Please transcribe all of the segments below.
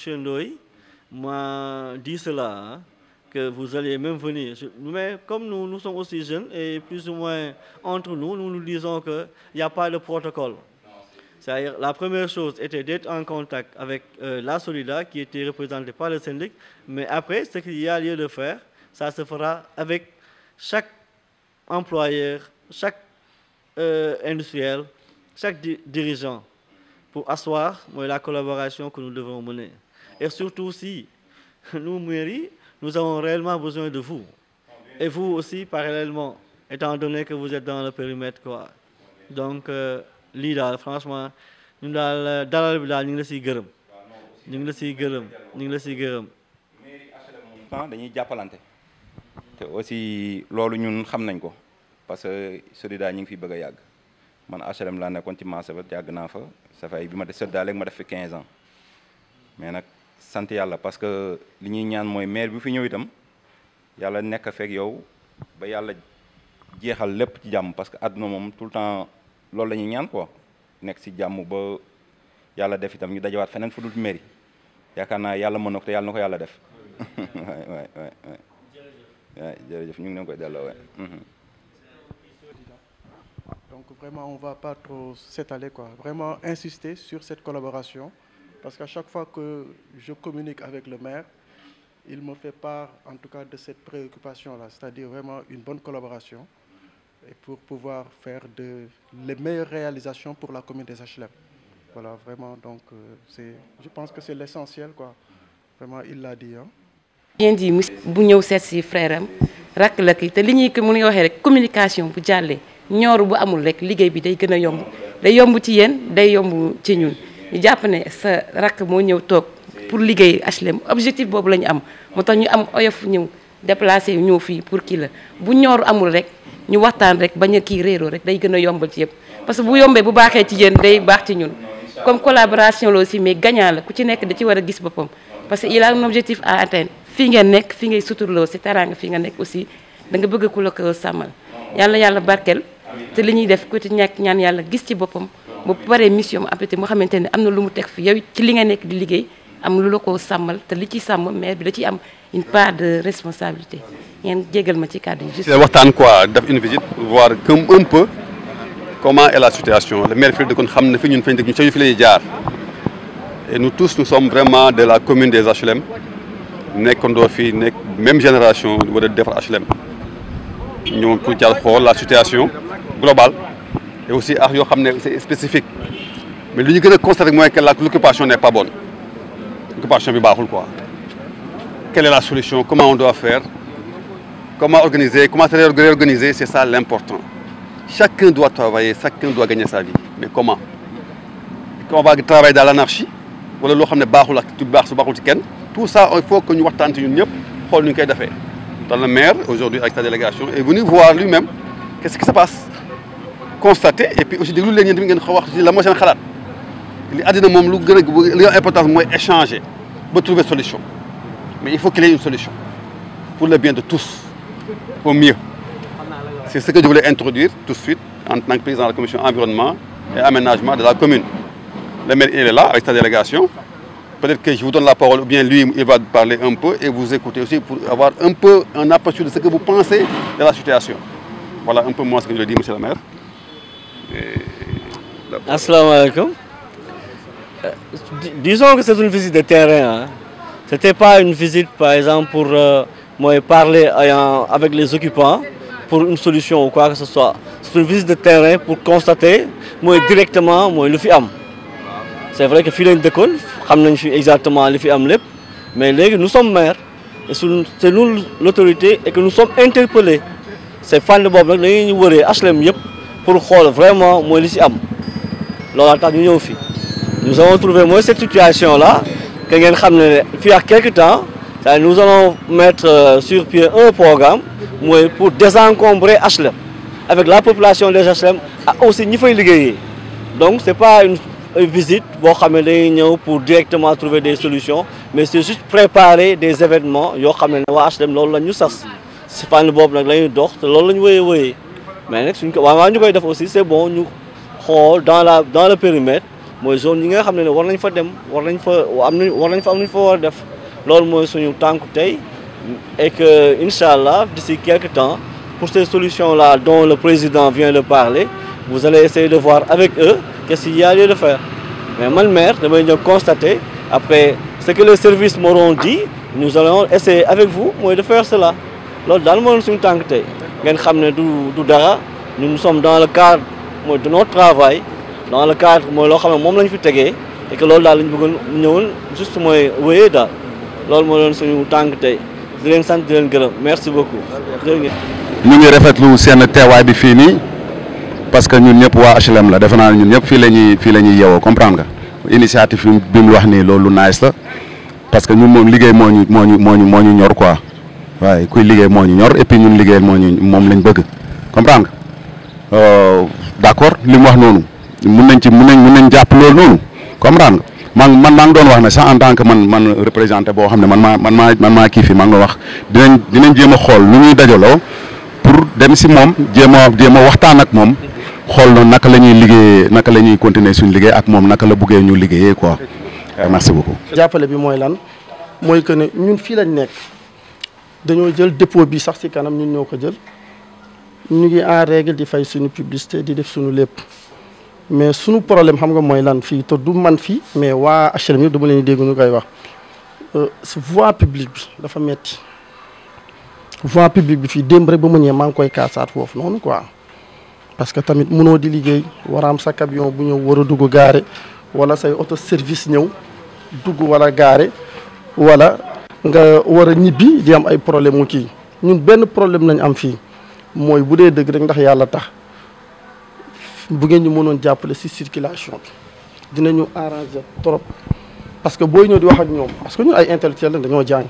monsieur Ndoye m'a dit cela, hein, que vous alliez même venir. Mais comme nous sommes aussi jeunes et plus ou moins entre nous, nous disons qu'il n'y a pas de protocole. C'est-à-dire, la première chose était d'être en contact avec la Solida qui était représentée par le syndic, mais après, ce qu'il y a lieu de faire, ça se fera avec chaque employeur, chaque industriel, chaque dirigeant, pour asseoir la collaboration que nous devons mener. Et surtout si nous, mairie, nous avons réellement besoin de vous. Et vous aussi, parallèlement, étant donné que vous êtes dans le périmètre, quoi. Donc, lii daal franchement ñun daal dalal bi daal ñu ngi la siy gërëm ñu ngi la siy gërëm ñu ngi la siy gërëm. dañuy jàppalante te aussi loolu ñun xam nañ ko parce que Solida ñu ngi fi bëgg a yàgg man HLM laa nekkoon ci marché ba yàgg naa fa ça fait bi ma def Solida léegi ma def fi 15 ans mais nag sant yàlla parce que li ñuy ñaan mooy maire bi fi ñëw itam yàlla nekk fekk yow ba yàlla jeexal lépp ci jàmm parce que àdduna moom tout le temps. loolu la ñuy ñaan quoi nekk ci jàmm ba yàlla def itam ñu dajawaat feneen fu dul mairie yaakaar naa yàlla mën na ko te yàlla na ko yàlla def waay jërëjëf ñu ngi leen koy delloo waay. Donc vraiment on va pas trop s'étaler quoi, vraiment insister sur cette collaboration parce qu'à chaque fois que je communique avec le maire, il me fait part en tout cas de cette préoccupation là, c'est-à-dire vraiment une bonne collaboration. Et pour pouvoir faire les meilleures réalisations pour la commune des HLM. Voilà, vraiment, donc je pense que c'est l'essentiel, quoi. Vraiment, il l'a dit. Hein. Bien dit, bu ñëw seet si frère am rak la ki te li ñuy ko mën a waxee rek communication bu jàllee ñoor bu amul rek liggéey bi day gën a yomb day yomb ci yéen day yomb ci ñun ñu jàpp ne sa rak moo ñëw toog pour liggéey HLM objectif boobu la ñu am moo tax ñu am oyof ñëw déplacé ñëw fii pour kii la bu ñoor amul rek. ñu waxtaan rek bañ a kii réeroo rek day gën a yombal ci yëpp parce que bu yombee bu baaxee ci yéen day baax ci ñun comme collaboration la aussi mais gagnant la ku ci nekk da ci war a gis boppam parce que il a un objectif à atteindre fii ngeen nekk fii ngay suturloo si teraanga fii nga nekk aussi da nga bëgg ku la ko sàmmal yàlla barkeel te li ñuy def ku ci ñàkk ñaan yàlla gis ci boppam bu paree mission après moo xamante ne am na lu mu teg fi yow ci li nga nekk di liggéey am lu la ko sàmmal te li ci sàmm maire bi da ciy am une part de responsabilité ngeen jégal ma ci cadre yi. juste waxtaan quoi def une visite voir comme un peu comment est la situation le maire fi dëkkoon xam ne fi ñun fañ dëkk ñu fi lay jaar et nous tous nous sommes vraiment de la commune des HLM nekkandoo fii nekk même génération war a defar HLM ñëw pour jaar xool la situation globale et aussi ak yoo xam ne c'est spécifique mais li ñu gën a constater mooy que l'occupation n'est pas bonne occupation bi baaxul quoi. Quelle est la solution? Comment on doit faire? Comment organiser? Comment se réorganiser? C'est ça l'important. Chacun doit travailler, chacun doit gagner sa vie. Mais comment? On va travailler dans l'anarchie? Wala loo xam ne baaxul ak tu baax su baaxul ci kenn. Tout ça, il faut que ñu waxtaan ci ñun ñëpp xool nu ñu koy defee. Le maire, aujourd'hui, avec sa délégation, est venu voir lui-même qu'est-ce qui se passe. Constater et puis aussi déglu leen yéen tamit ngeen wax ci la moo seen xalaat. Li àddina moom lu gën a li importance mooy échanger ba trouver solution. Mais il faut qu'il y ait une solution pour le bien de tous, au mieux. C'est ce que je voulais introduire tout de suite en tant que président de la commission environnement et aménagement de la commune. Le maire, il est là avec sa délégation. Peut-être que je vous donne la parole ou bien lui, il va parler un peu et vous écouter aussi pour avoir un peu un aperçu de ce que vous pensez de la situation. Voilà un peu moi ce que je dis, monsieur le maire. Assalamu alaikum. Disons que c'est une visite de terrain. Hein. Ce n'était pas une visite, par exemple, pour parler avec les occupants pour une solution ou quoi que ce soit. C'est une visite de terrain pour constater directement le fi am. C'est vrai que fii lañ dëkkoon xam nañ fi exactement li fi am lépp mais léegi nous sommes maires et c'est nous l'autorité et que nous sommes interpellés. C'est fànn boobu nag dañuy wëree HLM yëpp pour xool vraiment mooy li si am loolu tax ñu ñëw fi. Nous avons trouvé cette situation là. Que ngeen xam ne fii ak quelque temps nous allons mettre sur pied un programme pour désencombrer HLM avec la population des HLM aussi ñi fay liggéeyee donc c'est pas une visite boo xam ne dañuy ñëw pour directement trouver des solutions mais c'est juste préparer des événements yoo xam ne waa HLM loolu la ñu sas si fànn boobu nag la ñuy dox te loolu la ñu wéyee mais nag suñ ko waaw ñu koy def aussi c'est bon ñu xool dans le périmètre mooy zone yi nga xam ne war nañ fa dem war nañ fa am nañ fa war a def loolu mooy suñu tànku tey et que Inch'Allah d'ici quelques temps pour ces solutions là dont le président vient de parler vous allez essayer de voir avec eux qu'est-ce qu'il y a lieu de faire mais man maire damay ñëw constater après ce que les services m'auront dit nous allons essayer avec vous mooy de faire cela loolu daal moo doon suñu tànk tey ngeen xam ne du dara nous sommes dans le cadre mooy de notre travail dans le cadre mooy loo xam ne moom lañ fi tegee et que loolu daal lañ bëggoon ñëwoon juste mooy wéyee daal loolu moo doon suñu tànk tey di leen sant di leen gërëm merci beaucoup. ñu ngi rafetlu seen teewaay bi fii nii parce que ñun ñëpp waa HLM la defe naa ñun ñëpp fii la ñuy yeewoo comprendre nga initiative bi mu wax nii loolu nice la parce que ñun moom liggéey moo ñu ñor quoi waaye kuy liggéey moo ñu ñor et puis ñun liggéey moom lañ bëgg comprendre nga d'accord li mu wax noonu mun nañ jàpp loolu noonu comprendre nga man maa ngi doon wax ne sax en tant que man représenté boo xam ne man maa kii fii maa ngi doon wax dinañ jéem a xool nu ñuy dajaloo pour dem si moom jéem a waxtaan ak moom xool noonu naka la ñuy liggéeyee naka la ñuy continuer suñu liggéey ak moom naka la buggee ñu liggéeyee quoi merci beaucoup. jàppale bi mooy lan mooy que ne ñun fii lañ nekk dañoo jël dépôt bi sax ci kanam ñun ñoo ko jël ñu ngi en règle di fay suñu publicité di def suñu lépp mais suñu problème xam nga mooy lan fii te du man fii mais waa HLM yëpp dama leen dégg ñu koy wax voie publique bi dafa metti voie publique bi fii démb rek ba mu ñëwee maa ngi koy kaasaat foofu noonu quoi parce que tamit mënoo di liggéey war a am sa camion bu ñëw war a dugg gaare wala say auto service ñëw dugg wala gaare wala nga war a ñibbi di am ay problème mu kii ñun benn problème nañ am fii mooy bu dee dëgg rek ndax yàlla tax bu ngeen ñu mënoon jàppale ci circulation bi dinañu arranger trop parce que booy ñëw di wax ak ñoom parce que ñun ay intellectuels lañ dañoo jàng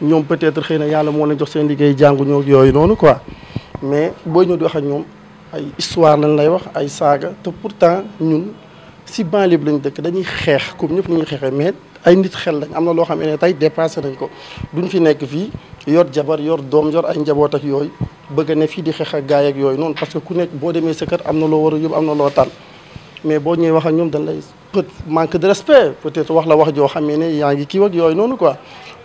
ñoom peut-être xëy na yàlla moo leen jox seen liggéey jàngu ñoo yooyu noonu quoi mais booy ñëw di wax ak ñoom ay histoire lañ lay wax ay saaga te pourtant ñun ci banlieue bi lañ dëkk dañuy xeex comme ñëpp ni ñuy xeexee mais ay nit xel lañ am na loo xam ne tey dépassé nañ ko duñ fi nekk fii yor jabar yor doom yor ay njaboot ak yooyu bëgg ne fii di xeex ak gaay ak yooyu noonu parce que ku nekk boo demee sa kër am na loo war a yóbbu am na loo tànn mais boo ñëwee wax ak ñoom dañ lay manque de respect peut-être wax la wax joo xam ne yaa ngi kii ak yooyu noonu quoi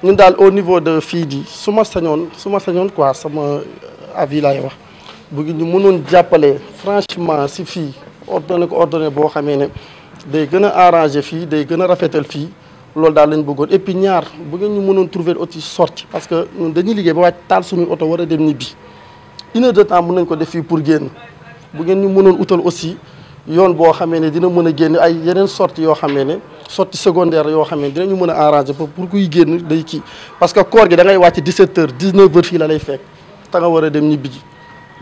ñun daal au niveau de fii di su ma sañoon quoi sama avis laay wax bëgg ñu mënoon jàppale franchement si fii ordonné boo xamee ne day gën a arrangé fii day gën a rafetal fii loolu daal lañ bëggoon et puis ñaar bu ngeen ñu mënoon trouver aussi sortie parce que ñun dañuy liggéey ba wàcc taal suñu oto war a dem ñibbi 1 heure de temps mën nañ ko def fii pour génn bu ngeen ñu mënoon utal aussi yoon boo xamee ne dina mën a génn ay yeneen sortie yoo xamee ne sortie secondaire yoo xamee ne dinañu mën a arranger pour kuy génn day kii parce que koor gi da ngay wàcc 17 heures 19 heures fii la lay fekk te nga war a dem ñibbi ji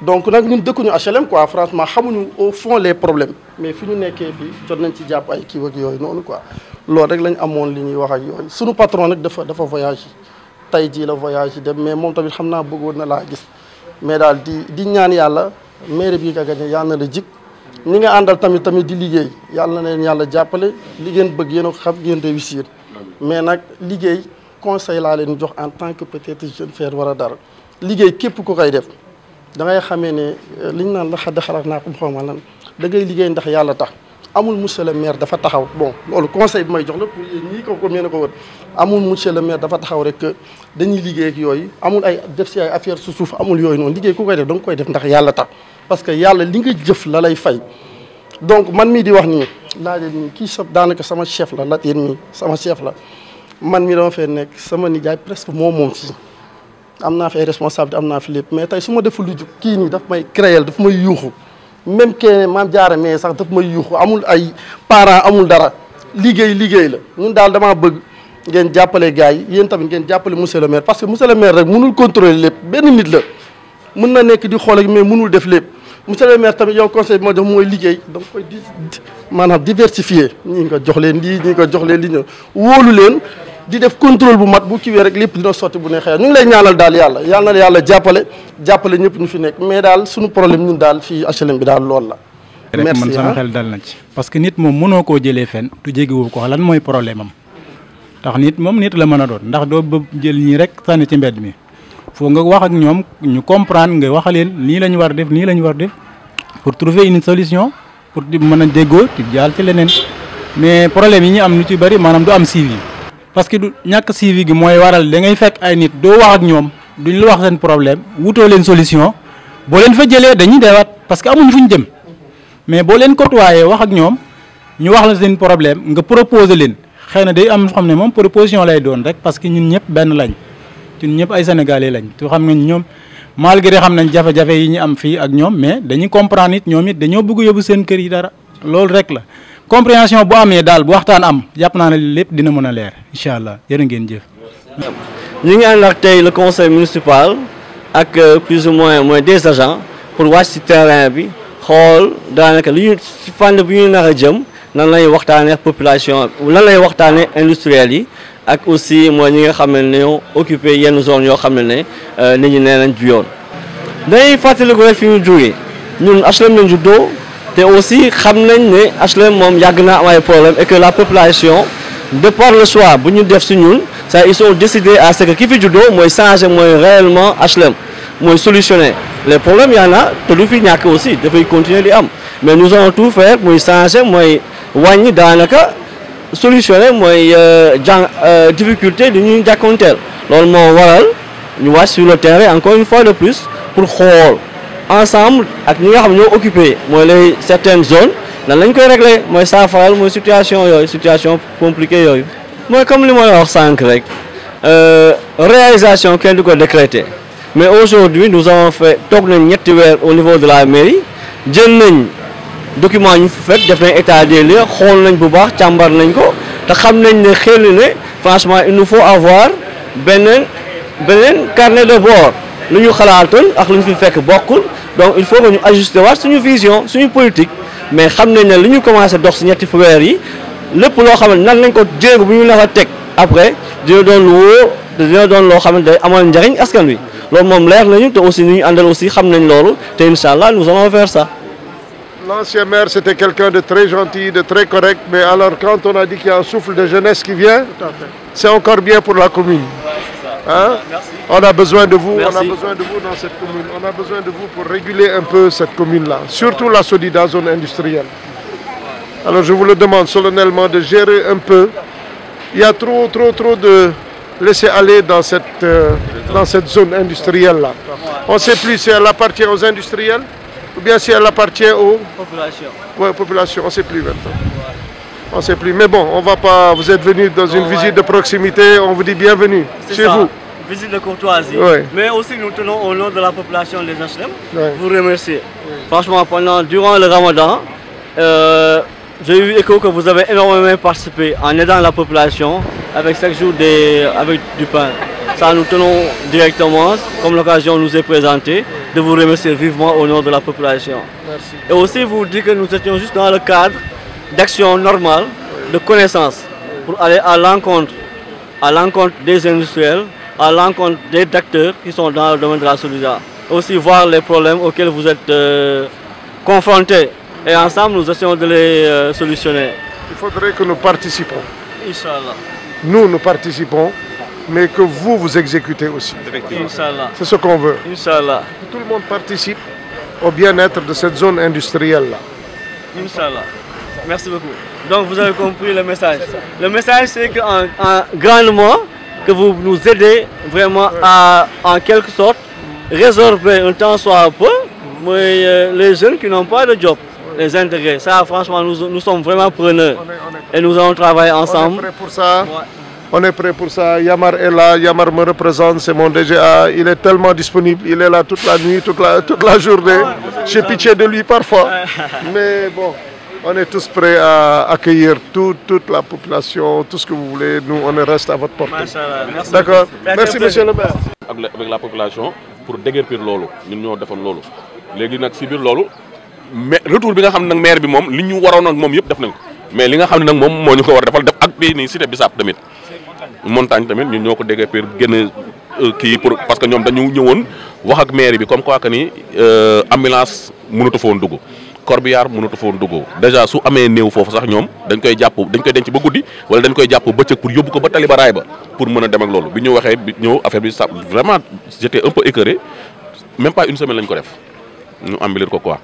donc nag ñun dëkkuñu HLM quoi franchement xamuñu au fond les problèmes mais fi ñu nekkee fii jot nañ ci jàpp ay kii ak yooyu noonu quoi loolu rek lañ amoon li ñuy wax ak yooyu suñu patron nag dafa voyage yi tey jii la voyage yi dem mais moom tamit xam naa bëggoon na laa gis mais daal di ñaan yàlla maire bi nga gagné yàlla na la jik ñi nga àndal tamit di liggéey yàlla na leen yàlla jàppale li ngeen bëgg yéen a ko xam ngeen réussir mais nag liggéey conseil laa leen jox en tant que peut-être jeune frère war a dara liggéey képp ku koy def da ngay xamee ne liñ naan la xadd xalaat naa ko xaw ma lan da ngay liggéey ndax yàlla tax amul monsieur le maire dafa taxaw bon loolu conseil bi may jox la pour yéen ñii ko mën a ko wër amul monsieur le maire dafa taxaw rek que dañuy liggéey ak yooyu amul ay def si ay affaire su suuf amul yooyu noonu liggéey ku koy def da nga koy def ndax yàlla tax parce que yàlla li nga jëf la lay fay donc man mii di wax nii laa leen nii kii sa daanaka sama chef la yéen mii sama chef la man mi dama fee nekk sama nijaay presque moom fii am naa fi ay responsabilité am naa fi lépp mais tey su ma deful lu jub kii nii daf may créer daf may yuuxu même que maam jaara mais sax daf may yuuxu amul ay parents amul dara liggéey la ñun daal damaa bëgg ngeen jàppale gars yi yéen tamit ngeen jàppale monsieur le maire parce que monsieur le maire rek mënul contrôler lépp benn nit la mën na nekk di xool ak mais mënul def lépp monsieur le maire tamit yow conseil bi ma jox mooy liggéey donc koy maanaam diversifier ñii nga jox leen lii ñii nga jox leen lii wóolu leen di def contrôle bu mat bu kiiwee rek lépp dina sotti bu ne xëy ñu ngi lay ñaanal daal yàlla na yàlla jàppale ñëpp ñu fi nekk mais daal suñu problème ñun daal fii HLM bi daal loolu la. merci man sama xel dal na ci. parce que nit moom mënoo koo jëlee fenn tu jégewu ko lan mooy problème am ndax nit moom nit la mën a doon ndax doo ba jël ñii rek sànni ci mbedd mi foo nga wax ak ñoom ñu comprendre nga wax leen nii la ñu war def pour trouver une solution pour di mën a déggoo di jaal ci leneen mais problème yi ñu am lu ci bari maanaam du am suivi parce que du ñàkk suivi gi mooy waral da ngay fekk ay nit doo wax ak ñoom duñ la wax seen problème wutoo leen solution boo leen fa jëlee dañuy deewaat parce que amuñ fu ñu jëm mais boo leen côtoyé wax ak ñoom ñu wax la seen problème nga proposer leen xëy na day am xam ne moom proposition lay doon rek parce que ñun ñëpp benn lañ ñun ñëpp ay sénégalais lañ te xam nga ñoom malgré xam nañ jafe-jafe yi ñu am fii ak ñoom mais dañuy comprendre it ñoom it dañoo bëgg yóbbu seen kër yi dara loolu rek la compréhension bu amee daal bu waxtaan am jàpp naa ne lépp dina mën a leer incha allah jërë ngeen jëf. ñu ngi ànd ak tey le conseil municipal ak plus ou moins des agents pour wàcc ci terrain bi xool daanaka li ñu ci fànn bi ñu nar a jëm nan lay waxtaanee population nan lay waxtaanee industriels yi ak aussi mooy ñi nga xam ne ñoo occupé yenn zone yoo xam ne nit ñi nee nañ du yoon. dañuy fàttaliku rek fi ñu jógee ñun HLM lañ juddoo te aussi xam nañ ne HLM moom yàgg naa am ay problème et que la population de par le choix bu ñu def si ñun ça ils sont décidés à ce que ki fi juddoo mooy changer mooy réellement HLM mooy solutionner les problèmes y en a te lu fi ñàkk aussi dafay continuer di am mais nous allons tout faire muy changer mooy wàññi daanaka solutionner mooy difficulté li ñuy jàkkoonteel loolu moo waral ñu wàcc sur le terrain encore une fois de plus pour xool ensemble ak ñi nga xam ñoo occupé mooy les certaines zones nan lañ koy régler mooy saafaral mooy situation yooyu situation compliquée yooyu. mooy comme li ma la wax sànq rek réalisation kenn du ko décréter mais aujourd'hui nous avons fait toog nañ ñetti weer au niveau de la mairie jël nañ document ñu fi fekk def nañ état des lieux xool nañ bu baax càmbar nañ ko te xam nañ ne xel ne franchement il nous faut avoir beneen carnet de bord lu ñu xalaatoon ak lu ñu fi fekk bokkul donc il faut que ñu ajuster waat suñu vision suñu politique mais xam nañ ne li ñu commencé dox si ñetti weer yi lépp loo xam ne nan nañ ko jéego bu ñu la fa teg après dina doon lu wóor dina doon loo xam ne day amal njariñ askan wi loolu moom leer nañu te aussi ni ñu àndal aussi xam nañ loolu te incha allah nous allons faire ça. L'ancien maire, c'était quelqu'un de très gentil, de très correct, mais alors quand on a dit qu'il y a un souffle de jeunesse qui vient, c'est encore bien pour la commune. Hein? On a besoin de vous, on a besoin de vous dans cette commune, on a besoin de vous pour réguler un peu cette commune-là, surtout la Sodida zone industrielle. Alors je vous le demande solennellement de gérer un peu. Il y a trop de laisser aller dans cette zone industrielle-là. On ne sait plus si elle appartient aux industriels ou bien si elle appartient aux populations. Ouais, population, on ne sait plus maintenant. On ne sait plus. Mais bon, on va pas. Vous êtes venus dans une visite de proximité, on vous dit bienvenue chez vous. Visite de courtoisie. Ouais. Mais aussi nous tenons au nom de la population des HLM. Vous remercier. Franchement, durant le Ramadan, j'ai eu écho que vous avez énormément participé en aidant la population avec chaque jour avec du pain. Ça, nous tenons directement, comme l'occasion nous est présentée, de vous remercier vivement au nom de la population. Merci. Et aussi vous dire que nous étions juste dans le cadre d'action normale, de connaissance, pour aller à l'encontre des industriels, à l'encontre des acteurs qui sont dans le domaine de la solidarité. Aussi voir les problèmes auxquels vous êtes confrontés. Et ensemble, nous essayons de les solutionner. Il faudrait que nous participions. Inch'Allah. Nous participons, mais que vous exécutez aussi. Inch'Allah. C'est ce qu'on veut. Inch'Allah. Que tout le monde participe au bien-être de cette zone industrielle-là. Inch'Allah. Merci beaucoup. Donc vous avez compris le message. Le message, c'est qu'en grandement, que vous nous aidez vraiment à, en quelque sorte, résorber un temps soit peu, mais les jeunes qui n'ont pas de job, les intégrer. Ça, franchement, nous sommes vraiment preneurs. Et nous allons travailler ensemble. On est prêt pour ça. Ouais. On est prêt pour ça. Yamar est là, Yamar me représente, c'est mon DGA. Il est tellement disponible, il est là toute la nuit, toute la journée. J'ai pitié de lui parfois. Mais bon, on est tous prêts à accueillir toute la population, tout ce que vous voulez. Nous, on reste à votre portée. D'accord. Merci, monsieur le maire. Avec la population pour déguerpir loolu ñun ñoo defoon loolu léegi nag si biir loolu mais retour bi nga xam ne nag maire bi moom li ñu waroon ak moom yëpp def nañ ko mais li nga xam ne nag moom moo ñu ko war a defal def ak bii nii cité Bissap tamit montagne tamit ñun ñoo ko déguerpir génn kii pour parce que ñoom dañu ñëwoon wax ak maire bi comme quoi que ni ambulance mënatu fa woon dugg corbillard mënatu fa woon dugg déjà su amee néew foofu sax ñoom dañ koy denc ba guddi wala dañ koy jàpp bëccëg pour yóbbu ko ba tali ba raay ba pour mën a dem ak loolu bi ñu waxee bi ñëw affaire bi vraiment j'étais un peu écœuré même pas une semaine lañ ko def ñu embellir ko quoi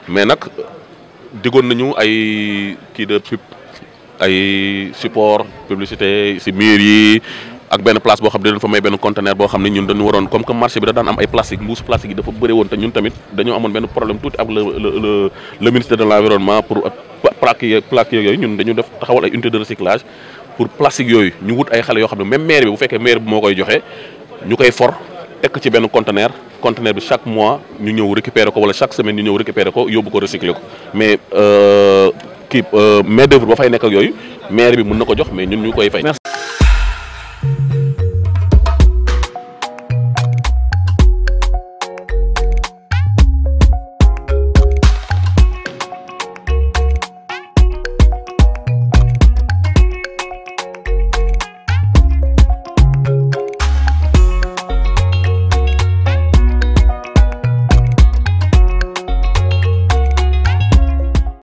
mais nag diggoon nañu ay kii de pub ay support publicité si mur yi ak benn place boo xam ne dañ fa may benn conteneur boo xam ne ñun dañu waroon comme que marché bi da daan am ay plastique mbuus plastique yi dafa bëri woon te ñun tamit dañoo amoon benn problème tuuti ak le ministère de l'environnement pour plaque yooyu ñun dañu def taxawal ay unité de recyclage pour plastique yooyu ñu wut ay xale yoo xam ne même maire bi bu fekkee maire bi moo koy joxe ñu koy for tekk ci benn conteneur bi chaque mois ñu ñëw récupérer ko wala chaque semaine ñu ñëw récupérer ko yóbbu ko recycler ko mais main d'œuvre ba fay nekk ak yooyu maire bi mën na ko jox mais ñun ñu koy fay.